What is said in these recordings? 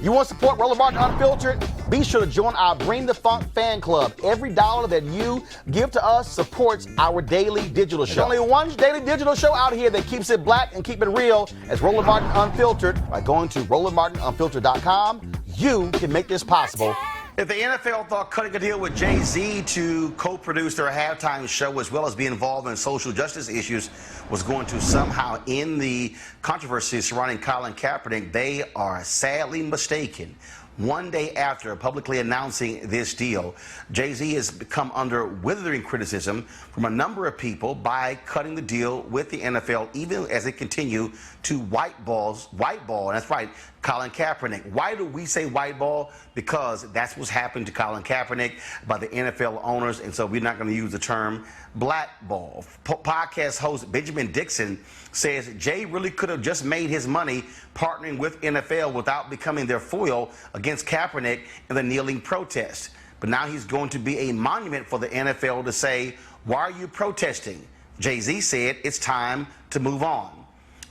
You want to support Roland Martin Unfiltered? Be sure to join our Bring the Funk fan club. Every dollar that you give to us supports our daily digital show. There's only one daily digital show out here that keeps it black and keep it real as Roland Martin Unfiltered. By going to RolandMartinUnfiltered.com, you can make this possible. If the NFL thought cutting a deal with Jay-Z to co-produce their halftime show as well as be involved in social justice issues was going to somehow end the controversy surrounding Colin Kaepernick, they are sadly mistaken. One day after publicly announcing this deal, Jay-Z has come under withering criticism from a number of people by cutting the deal with the NFL, even as they continue to whiteball, and that's right, Colin Kaepernick. Why do we say whiteball? Because that's what's happened to Colin Kaepernick by the NFL owners, and so we're not going to use the term blackball. Podcast host Benjamin Dixon says Jay really could have just made his money partnering with NFL without becoming their foil against Kaepernick in the kneeling protest. But now he's going to be a monument for the NFL to say, why are you protesting? Jay-Z said it's time to move on.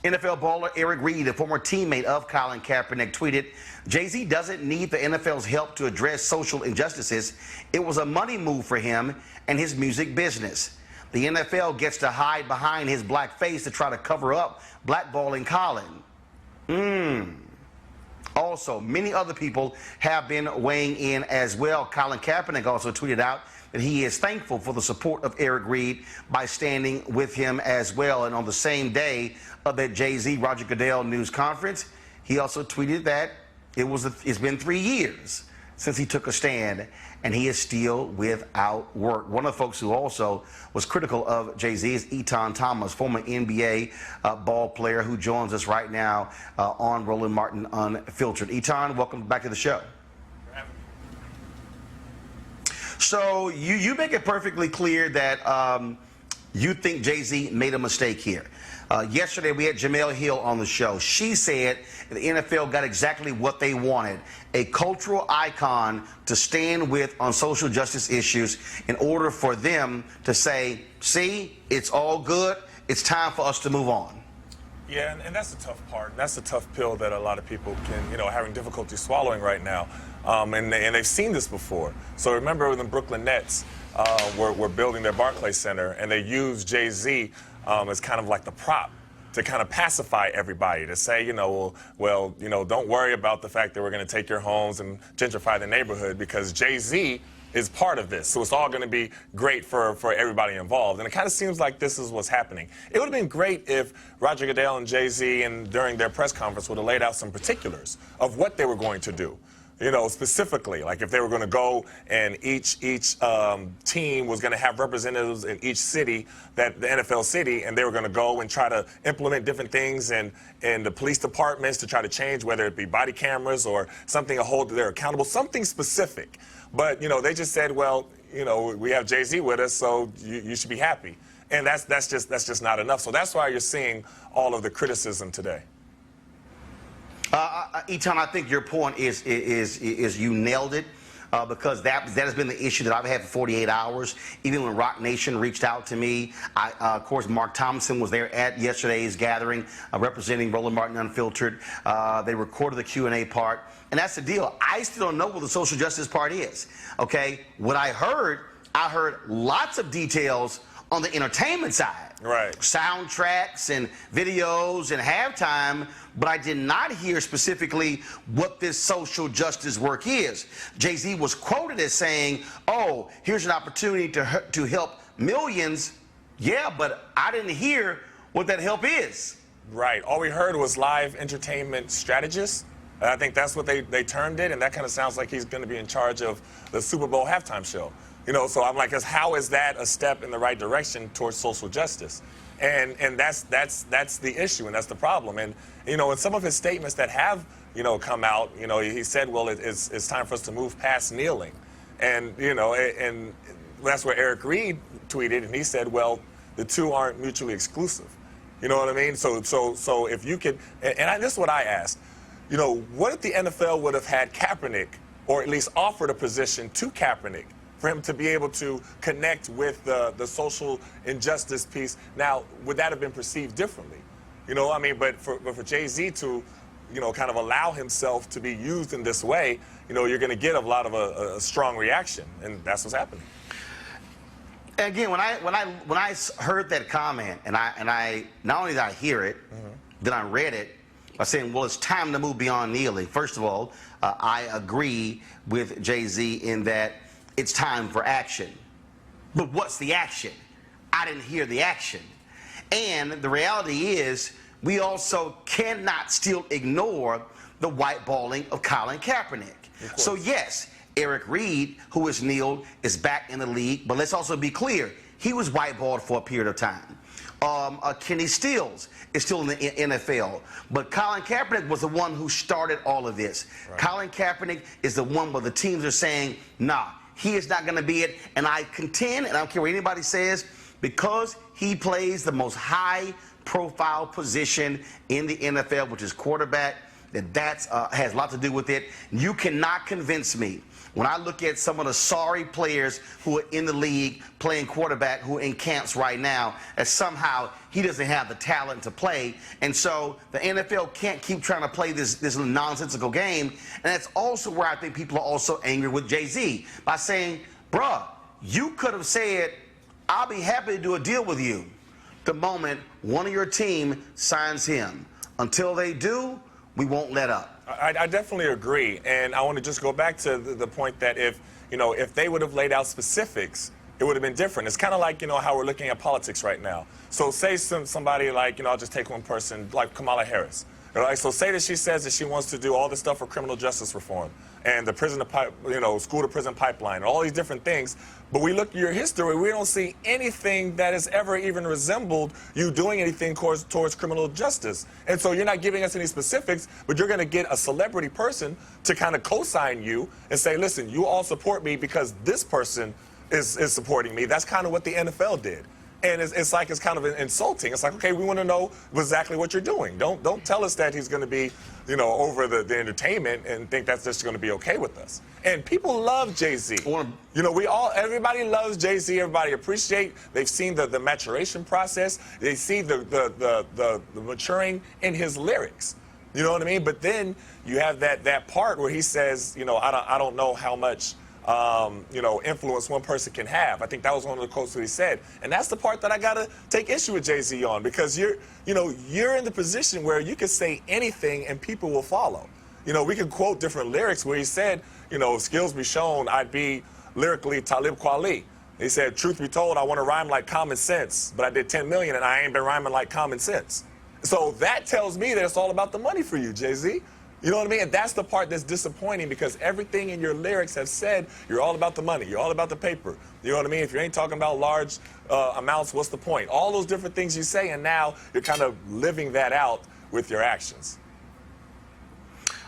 NFL baller Eric Reed, a former teammate of Colin Kaepernick, tweeted, Jay-Z doesn't need the NFL's help to address social injustices. It was a money move for him and his music business. The NFL gets to hide behind his black face to try to cover up blackballing Colin. Also, many other people have been weighing in as well. Colin Kaepernick also tweeted out that he is thankful for the support of Eric Reed by standing with him as well. And on the same day of that Jay-Z Roger Goodell news conference, he also tweeted that it's been 3 years since he took a stand, and he is still without work. One of the folks who also was critical of Jay-Z is Etan Thomas, former NBA ball player who joins us right now on Roland Martin Unfiltered. Etan, welcome back to the show. So you make it perfectly clear that you think Jay-Z made a mistake here. Yesterday, we had Jamel Hill on the show. She said the NFL got exactly what they wanted, a cultural icon to stand with on social justice issues in order for them to say, see, it's all good. It's time for us to move on. Yeah, and that's the tough part. That's the tough pill that a lot of people can, having difficulty swallowing right now. And they've seen this before. So remember when the Brooklyn Nets were building their Barclays Center, and they used Jay-Z as kind of like the prop to kind of pacify everybody, to say, don't worry about the fact that we're going to take your homes and gentrify the neighborhood because Jay-Z is part of this. So it's all going to be great for everybody involved. And it kind of seems like this is what's happening. It would have been great if Roger Goodell and Jay-Z, and during their press conference, would have laid out some particulars of what they were going to do. Specifically, like if they were going to go and each team was going to have representatives in each city, that the NFL city, and they were going to go and try to implement different things in the police departments to try to change, whether it be body cameras or something to hold they're accountable, something specific. But, they just said, well, we have Jay-Z with us, so you should be happy. And that's just not enough. So that's why you're seeing all of the criticism today. Etan, I think your point is you nailed it because that has been the issue that I've had for 48 hours. Even when Rock Nation reached out to me, of course, Mark Thompson was there at yesterday's gathering representing Roland Martin Unfiltered. They recorded the Q&A part, and that's the deal. I still don't know what the social justice part is. Okay, what I heard lots of details on the entertainment side. Right. Soundtracks and videos and halftime, but I did not hear specifically what this social justice work is. Jay-Z was quoted as saying, oh, here's an opportunity to help millions. Yeah, but I didn't hear what that help is. Right. All we heard was live entertainment strategist. And I think that's what they termed it, and that kind of sounds like he's going to be in charge of the Super Bowl halftime show. So I'm like, how is that a step in the right direction towards social justice? And that's the issue, and that's the problem. And in some of his statements that have come out, he said, well, it's time for us to move past kneeling, and and that's where Eric Reed tweeted, and he said, well, the two aren't mutually exclusive. You know what I mean? So if you could, this is what I asked. What if the NFL would have had Kaepernick, or at least offered a position to Kaepernick, for him to be able to connect with the social injustice piece? Now, would that have been perceived differently? But for Jay-Z to, kind of allow himself to be used in this way, you're going to get a lot of a strong reaction, and that's what's happening. Again, when I heard that comment, and I not only did I hear it, then I read it by saying, well, it's time to move beyond kneeling. First of all, I agree with Jay-Z in that it's time for action. But what's the action? I didn't hear the action. And the reality is, we also cannot still ignore the whiteballing of Colin Kaepernick. So yes, Eric Reed, who has kneeled, is back in the league, but let's also be clear, he was whiteballed for a period of time. Kenny Stills is still in the NFL, but Colin Kaepernick was the one who started all of this. Right. Colin Kaepernick is the one where the teams are saying, nah, he is not going to be it, and I contend, and I don't care what anybody says, because he plays the most high-profile position in the NFL, which is quarterback, that has a lot to do with it. You cannot convince me when I look at some of the sorry players who are in the league playing quarterback who are in camps right now, that somehow he doesn't have the talent to play. And so the NFL can't keep trying to play this nonsensical game. And that's also where I think people are also angry with Jay-Z by saying, bruh, you could have said, I'll be happy to do a deal with you the moment one of your team signs him. Until they do, we won't let up. I definitely agree, and I want to just go back to the point that if they would have laid out specifics, it would have been different. It's kind of like, how we're looking at politics right now. So say somebody like, I'll just take one person, like Kamala Harris. Right? So say that she says that she wants to do all this stuff for criminal justice reform and the school to prison pipeline and all these different things. But we look at your history, we don't see anything that has ever even resembled you doing anything towards criminal justice. And so you're not giving us any specifics, but you're going to get a celebrity person to kind of co-sign you and say, listen, you all support me because this person is supporting me. That's kind of what the NFL did. And it's kind of insulting. It's like, okay, we want to know exactly what you're doing. Don't tell us that he's going to be, over the entertainment and think that's just going to be okay with us. And people love Jay-Z. Everybody loves Jay-Z. Everybody they've seen the maturation process. They see the maturing in his lyrics. You know what I mean? But then you have that part where he says, I don't know how much influence one person can have. I think that was one of the quotes that he said. And that's the part that I got to take issue with Jay-Z on, because you're in the position where you can say anything and people will follow. We can quote different lyrics where he said, skills be shown, I'd be lyrically Talib Kweli. He said, truth be told, I want to rhyme like common sense, but I did 10 million and I ain't been rhyming like common sense. So that tells me that it's all about the money for you, Jay-Z. You know what I mean? And that's the part that's disappointing, because everything in your lyrics have said you're all about the money, you're all about the paper. You know what I mean? If you ain't talking about large amounts, what's the point? All those different things you say, and now you're kind of living that out with your actions.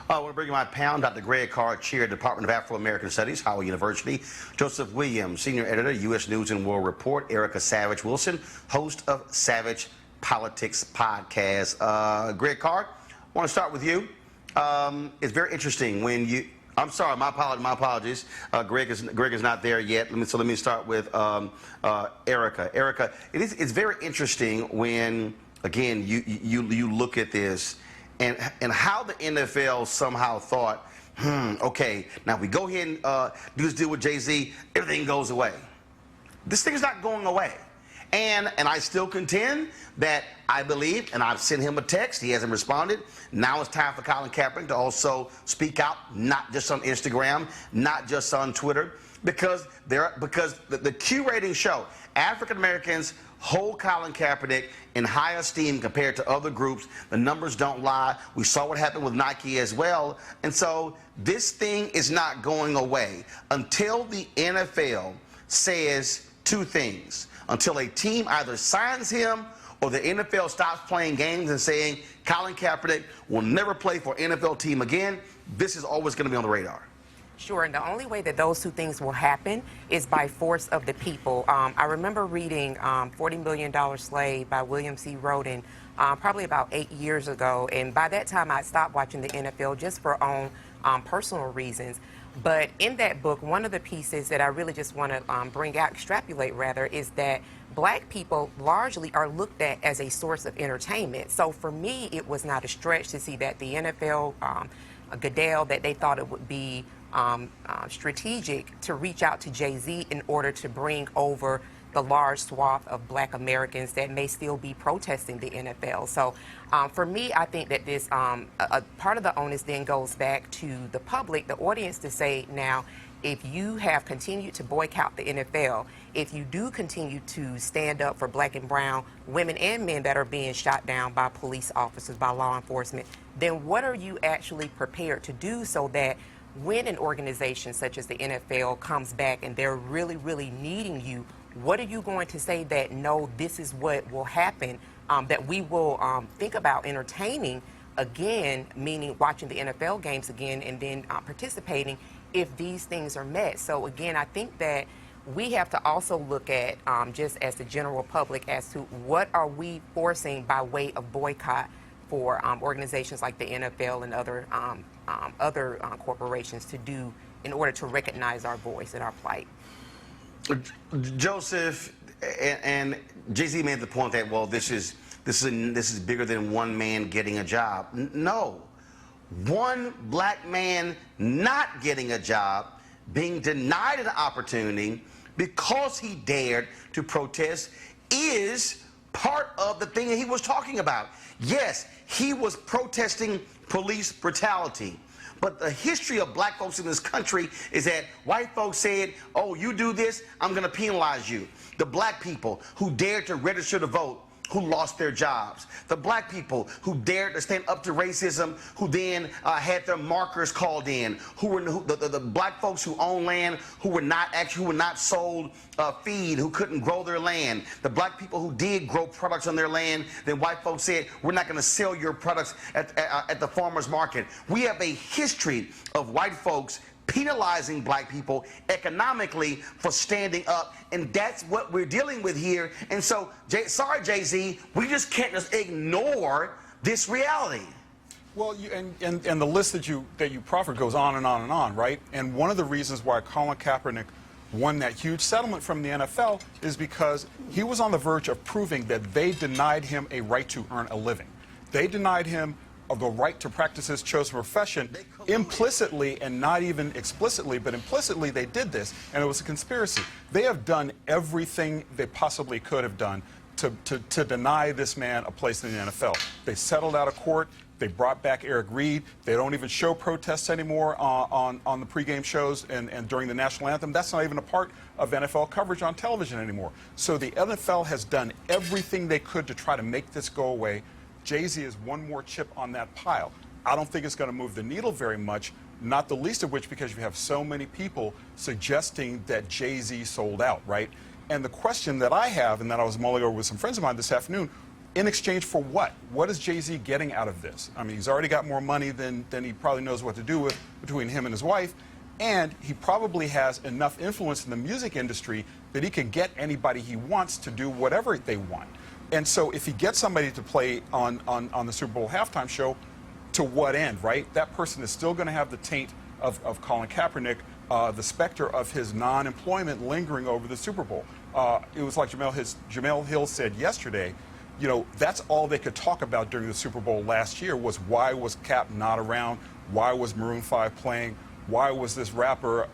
I want to bring you my pound. Dr. Greg Carr, Chair, Department of Afro-American Studies, Howard University. Joseph Williams, Senior Editor, U.S. News and World Report. Erica Savage Wilson, host of Savage Politics Podcast. Greg Carr, I want to start with you. It's very interesting when you. I'm sorry, my apologies. Greg is not there yet. Let me start with Erica. Erica, it's very interesting when, again, you look at this and how the NFL somehow thought, okay, now if we go ahead and do this deal with Jay-Z, everything goes away. This thing is not going away. And I still contend that I believe, and I've sent him a text, he hasn't responded. Now it's time for Colin Kaepernick to also speak out, not just on Instagram, not just on Twitter, because the Q ratings show African Americans hold Colin Kaepernick in high esteem compared to other groups. The numbers don't lie. We saw what happened with Nike as well. And so this thing is not going away until the NFL says two things. Until a team either signs him or the NFL stops playing games and saying Colin Kaepernick will never play for an NFL team again, this is always going to be on the radar. Sure, and the only way that those two things will happen is by force of the people. I remember reading $40 Million Slave by William C. Roden probably about 8 years ago, and by that time I'd stopped watching the NFL just for own personal reasons. But in that book, one of the pieces that I really just want to bring out, extrapolate rather, is that black people largely are looked at as a source of entertainment. So for me, it was not a stretch to see that the NFL, Goodell, that they thought it would be strategic to reach out to Jay-Z in order to bring over the large swath of black Americans that may still be protesting the NFL. So for me, I think that this a part of the onus then goes back to the public, the audience, to say, now, if you have continued to boycott the NFL, if you do continue to stand up for black and brown women and men that are being shot down by police officers, by law enforcement, then what are you actually prepared to do so that when an organization such as the NFL comes back and they're really, really needing you, what are you going to say that, no, this is what will happen, that we will think about entertaining again, meaning watching the NFL games again and then participating if these things are met. So again, I think that we have to also look at, just as the general public, as to what are we forcing by way of boycott for organizations like the NFL and other corporations to do in order to recognize our voice and our plight. Joseph, and Jay-Z made the point that, well, this is bigger than one man getting a job. No, one black man not getting a job, being denied an opportunity because he dared to protest, is part of the thing that he was talking about. Yes, he was protesting police brutality. But the history of black folks in this country is that white folks said, oh, you do this, I'm going to penalize you. The black people who dared to register to vote, who lost their jobs. The black people who dared to stand up to racism, who then had their markers called in. The black folks who own land, who were not sold feed, who couldn't grow their land. The black people who did grow products on their land, then white folks said, we're not going to sell your products at the farmer's market. We have a history of white folks penalizing black people economically for standing up, and that's what we're dealing with here. And so, sorry, Jay-Z, we just can't just ignore this reality. Well, and the list that you proffered goes on and on and on, right? And one of the reasons why Colin Kaepernick won that huge settlement from the NFL is because he was on the verge of proving that they denied him a right to earn a living. They denied him of the right to practice his chosen profession implicitly, and not even explicitly, but implicitly they did this, and it was a conspiracy. They have done everything they possibly could have done to deny this man a place in the NFL. They settled out of court. They brought back Eric Reed. They don't even show protests anymore on the pregame shows and during the national anthem. That's not even a part of NFL coverage on television anymore. So the NFL has done everything they could to try to make this go away. Jay-Z is one more chip on that pile. I don't think it's going to move the needle very much, not the least of which because you have so many people suggesting that Jay-Z sold out, right? And the question that I have, and that I was mulling over with some friends of mine this afternoon, in exchange for what? What is Jay-Z getting out of this? I mean, he's already got more money than he probably knows what to do with between him and his wife, and he probably has enough influence in the music industry that he can get anybody he wants to do whatever they want. And so if he gets somebody to play on the Super Bowl halftime show, to what end, right? That person is still going to have the taint of Colin Kaepernick, the specter of his non-employment lingering over the Super Bowl. It was like Jamel Hill said yesterday, you know, that's all they could talk about during the Super Bowl last year was why was Cap not around? Why was Maroon 5 playing? Why was this rapper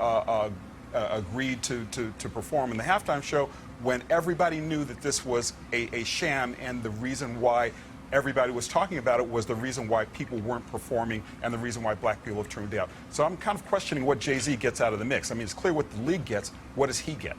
agreed to perform in the halftime show when everybody knew that this was a sham, and the reason why everybody was talking about it was the reason why people weren't performing and the reason why black people have turned out. So I'm kind of questioning what Jay-Z gets out of the mix. I mean, it's clear what the league gets. What does he get?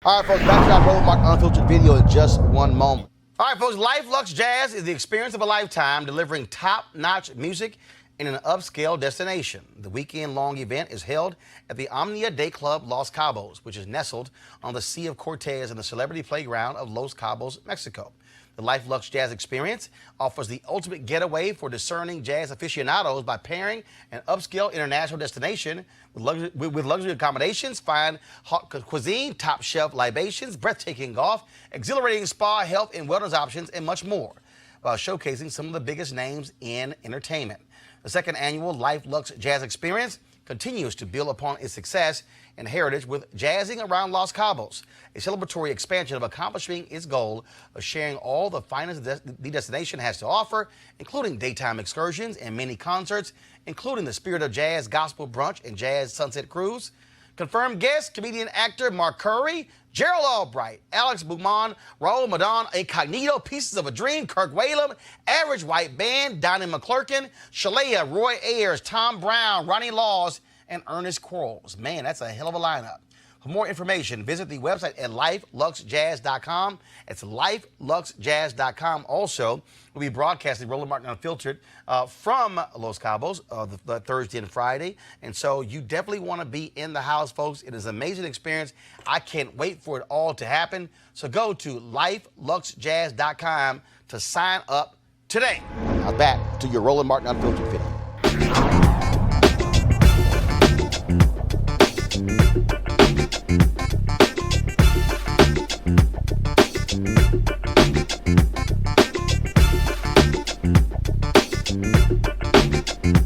All right, folks, back to our Roland Martin Unfiltered video in just one moment. All right, folks, Luxe Jazz is the experience of a lifetime, delivering top-notch music in an upscale destination. The weekend-long event is held at the Omnia Day Club Los Cabos, which is nestled on the Sea of Cortez and the celebrity playground of Los Cabos, Mexico. The Luxe Jazz experience offers the ultimate getaway for discerning jazz aficionados by pairing an upscale international destination with luxury accommodations, fine hot cuisine, top-shelf libations, breathtaking golf, exhilarating spa, health and wellness options, and much more, while showcasing some of the biggest names in entertainment. The second annual Life Luxe Jazz Experience continues to build upon its success and heritage with jazzing around Los Cabos, a celebratory expansion of accomplishing its goal of sharing all the finest the destination has to offer, including daytime excursions and mini concerts, including the Spirit of Jazz Gospel Brunch and Jazz Sunset Cruise. Confirmed guests, comedian actor Mark Curry, Gerald Albright, Alex Bugman, Raul Madon, Incognito, Pieces of a Dream, Kirk Whalum, Average White Band, Donnie McClurkin, Shalea, Roy Ayers, Tom Brown, Ronnie Laws, and Ernest Quarles. Man, that's a hell of a lineup. For more information, visit the website at lifeluxejazz.com. It's lifeluxejazz.com. Also, we'll be broadcasting Roland Martin Unfiltered from Los Cabos the Thursday and Friday. And so you definitely want to be in the house, folks. It is an amazing experience. I can't wait for it all to happen. So go to lifeluxejazz.com to sign up today. Now back to your Roland Martin Unfiltered video.